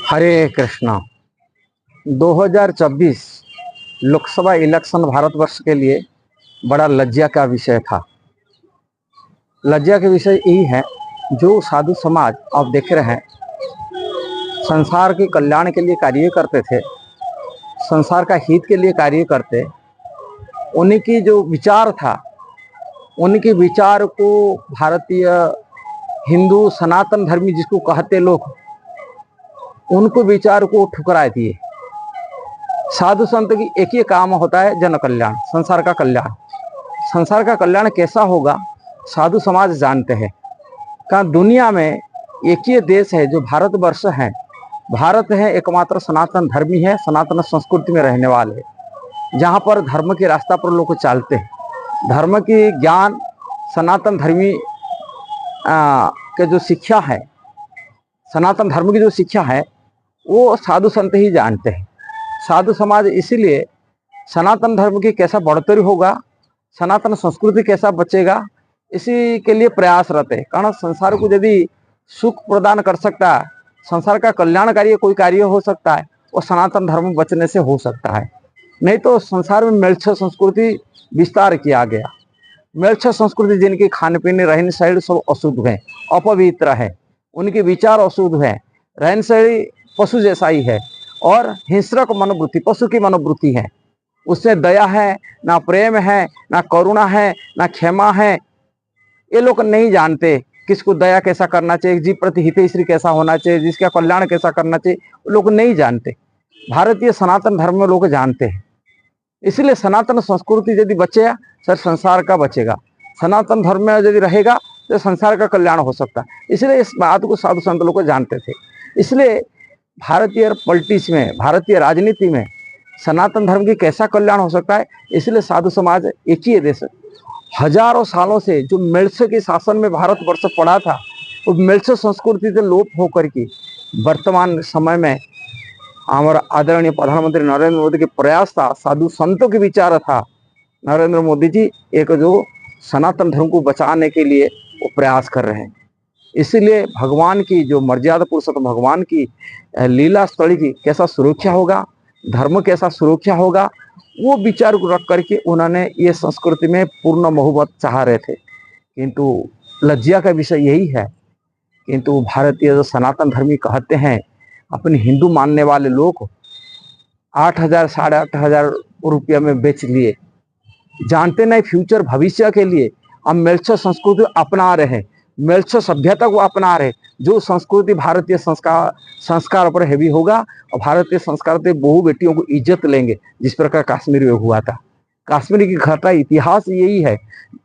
हरे Krishna. 2024 Lok Sabha election Bharatvarsh के लिए बड़ा लज्जा का विषय था। लज्जा के विषय यही है, जो साधु समाज आप देख रहे हैं संसार के कल्याण के लिए कार्य करते थे, संसार का हित के लिए कार्य करते, उन्हीं की जो विचार था, उनके विचार को भारतीय हिंदू सनातन धर्मी जिसको कहते लोग, उनको विचार को ठुकरा दिए। साधु संत की एक ही काम होता है, जन कल्याण, संसार का कल्याण। संसार का कल्याण कैसा होगा साधु समाज जानते हैं। कहा दुनिया में एक ही देश है जो भारतवर्ष है। भारत है एकमात्र सनातन धर्मी है, सनातन संस्कृति में रहने वाले, जहाँ पर धर्म के रास्ता पर लोग चलते हैं। धर्म की ज्ञान सनातन धर्मी के जो शिक्षा है, सनातन धर्म की जो शिक्षा है वो साधु संत ही जानते हैं। साधु समाज इसीलिए सनातन धर्म की कैसा बढ़ोतरी होगा, सनातन संस्कृति कैसा बचेगा, इसी के लिए प्रयासरत है। कारण संसार को यदि सुख प्रदान कर सकता है, संसार का कल्याणकारी कोई कार्य हो सकता है, वो सनातन धर्म बचने से हो सकता है। नहीं तो संसार में म्लेच्छ संस्कृति विस्तार किया गया। म्लेच्छ संस्कृति जिनकी खान पीन रहन शैली सब अशुद्ध है, अपवित्र है, उनके विचार अशुद्ध है, रहन शैली पशु जैसा ही है और हिंसक मनोवृत्ति, पशु की मनोवृत्ति है। उसमें दया है ना, प्रेम है ना, करुणा है ना, क्षमा है। ये लोग नहीं जानते किसको दया कैसा करना चाहिए, जीव प्रति हितैषी कैसा होना चाहिए, जिसका कल्याण कैसा करना चाहिए, लोग नहीं जानते। भारतीय सनातन धर्म में लोग जानते हैं। इसलिए सनातन संस्कृति यदि बचेगा सर संसार का बचेगा। सनातन धर्म में यदि रहेगा तो संसार का कल्याण हो सकता है। इसलिए इस बात को साधु संत लोग जानते थे। इसलिए भारतीय पॉलिटिक्स में, भारतीय राजनीति में सनातन धर्म की कैसा कल्याण हो सकता है, इसलिए साधु समाज एक ही देश हजारों सालों से जो म्लेच्छ के शासन में भारतवर्ष पड़ा था, वो म्लेच्छ संस्कृति से लोप होकर के वर्तमान समय में हमारा आदरणीय प्रधानमंत्री नरेंद्र मोदी के प्रयास था, साधु संतों के विचार था। नरेंद्र मोदी जी एक जो सनातन धर्म को बचाने के लिए वो प्रयास कर रहे हैं। इसीलिए भगवान की जो मर्यादा पुरुषोत्तम भगवान की लीला स्थली की कैसा सुरक्षा होगा, धर्म कैसा सुरक्षा होगा, वो विचार को रख करके उन्होंने ये संस्कृति में पूर्ण मोहब्बत चाह रहे थे। किंतु लज्जा का विषय यही है, किंतु भारतीय जो सनातन धर्मी कहते हैं, अपने हिंदू मानने वाले लोग 8,000 8,500 रुपया में बेच लिए। जानते नहीं फ्यूचर भविष्य के लिए हम म्लेच्छ संस्कृति अपना रहे हैं, म्लेच्छ सभ्यता को अपना रहे। जो संस्कृति भारतीय संस्कार पर हैवी होगा और भारतीय संस्कार से बहु बेटियों को इज्जत लेंगे, जिस प्रकार कश्मीर में हुआ था। कश्मीर की घटना इतिहास यही है।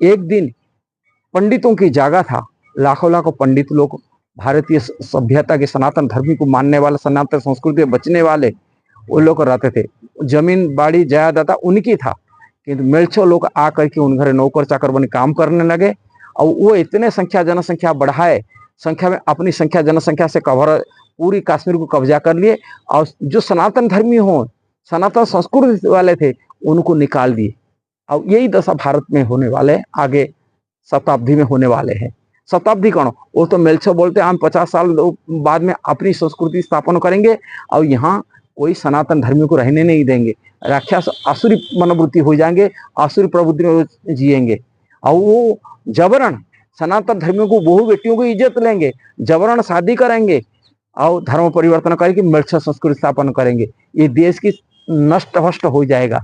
एक दिन पंडितों की जगह था, लाखों लाखों पंडित लोग भारतीय सभ्यता के सनातन धर्म को मानने वाले, सनातन संस्कृति में बचने वाले वो लोग रहते थे। जमीन बाड़ी जायदाद उनकी था, किंतु म्लेच्छ लोग आकर के उन घर नौकर चाकर बने काम करने लगे और वो इतने जनसंख्या बढ़ाए, संख्या में अपनी संख्या जनसंख्या से कवर पूरी कश्मीर को कब्जा कर लिए और जो सनातन धर्मी हो, सनातन संस्कृति वाले थे, उनको निकाल दिए। और यही दशा भारत में होने वाले, आगे शताब्दी में होने वाले हैं। शताब्दी कौन, वो तो म्लेच्छ बोलते हैं हम 50 साल बाद में अपनी संस्कृति स्थापन करेंगे और यहाँ कोई सनातन धर्मी को रहने नहीं देंगे। राक्षस आसुरी मनोवृत्ति हो जाएंगे, आसुरी प्रवृत्ति में जिएंगे और वो जबरन सनातन धर्मियों को, बहु बेटियों को इज्जत लेंगे, जबरन शादी करेंगे और धर्म परिवर्तन करके म्लेच्छ संस्कृति स्थापन करेंगे। ये देश की नष्ट भ्रष्ट हो जाएगा।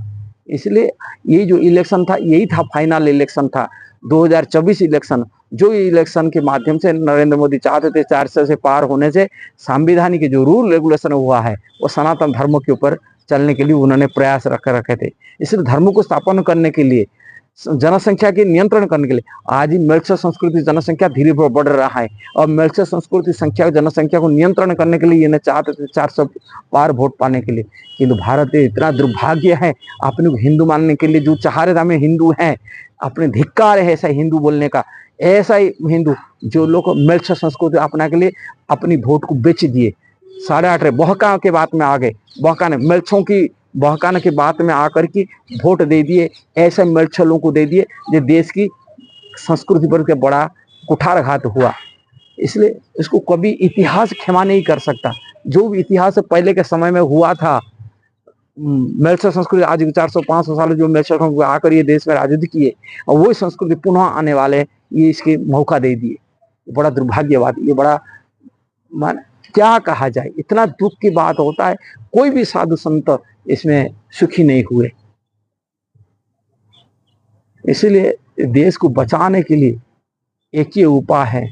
इसलिए ये जो इलेक्शन था, यही था फाइनल इलेक्शन था 2024 इलेक्शन। जो इलेक्शन के माध्यम से नरेंद्र मोदी चाहते थे 400 से पार होने से संविधानिक जो रूल रेगुलेशन हुआ है वो सनातन धर्म के ऊपर चलने के लिए उन्होंने प्रयास रखे थे। इसलिए धर्म को स्थापन करने के लिए, जनसंख्या के नियंत्रण करने के लिए आज ही म्लेच्छ संस्कृति जनसंख्या धीरे धीरे बढ़ रहा है और म्लेच्छ संस्कृति संख्या जनसंख्या को नियंत्रण करने के लिए ये चाहते थे 400 पार वोट पाने के लिए। किंतु भारत इतना दुर्भाग्य है, अपने को हिंदू मानने के लिए जो चाह रहे थे हमें हिंदू हैं, अपने धिक्कार है ऐसा हिंदू बोलने का, ऐसा ही हिंदू जो लोग म्लेच्छ संस्कृति अपना के लिए अपनी वोट को बेच दिए। 8.5 बहका के बात में आ गए, बहकाने म्लेच्छों की बहकाने के बात में आकर के वोट दे दिए, ऐसे म्लेच्छ लोगों को दे दिए जो देश की संस्कृति पर बड़ा कुठारघात हुआ। इसलिए इसको कभी इतिहास क्षमा नहीं कर सकता। जो भी इतिहास पहले के समय में हुआ था, मेल्सर संस्कृति आज 400-500 साल जो मेल्सर संस्कृति आकर ये देश में राजनीति किए और वही संस्कृति पुनः आने वाले ये इसके मौका दे दिए। बड़ा दुर्भाग्यवाद, ये बड़ा मान क्या कहा जाए, इतना दुख की बात होता है। कोई भी साधु संत इसमें सुखी नहीं हुए। इसलिए देश को बचाने के लिए एक ही उपाय है,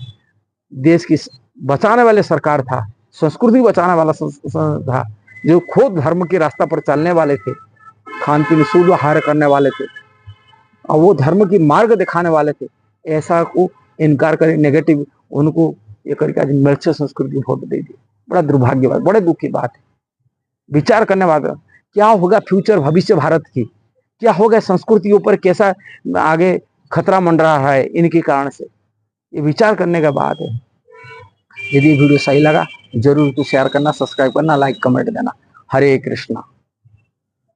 देश की बचाने वाले सरकार था, संस्कृति बचाने वाला था, जो खुद धर्म के रास्ता पर चलने वाले थे, खान पीन शुद्ध आहार करने वाले थे और वो धर्म की मार्ग दिखाने वाले थे, ऐसा को इनकार करें, नेगेटिव उनको ये करके आज मेल्सर संस्कृति वोट दे दी। बड़ा दुर्भाग्यवाद, बड़े दुख की बात है। विचार करने वाला क्या होगा, फ्यूचर भविष्य भारत की क्या होगा, संस्कृतियों पर कैसा आगे खतरा मंडरा रहा है इनके कारण से, ये विचार करने का बात है। यदि वीडियो सही लगा जरूर तो शेयर करना, सब्सक्राइब करना, लाइक कमेंट देना। हरे कृष्णा।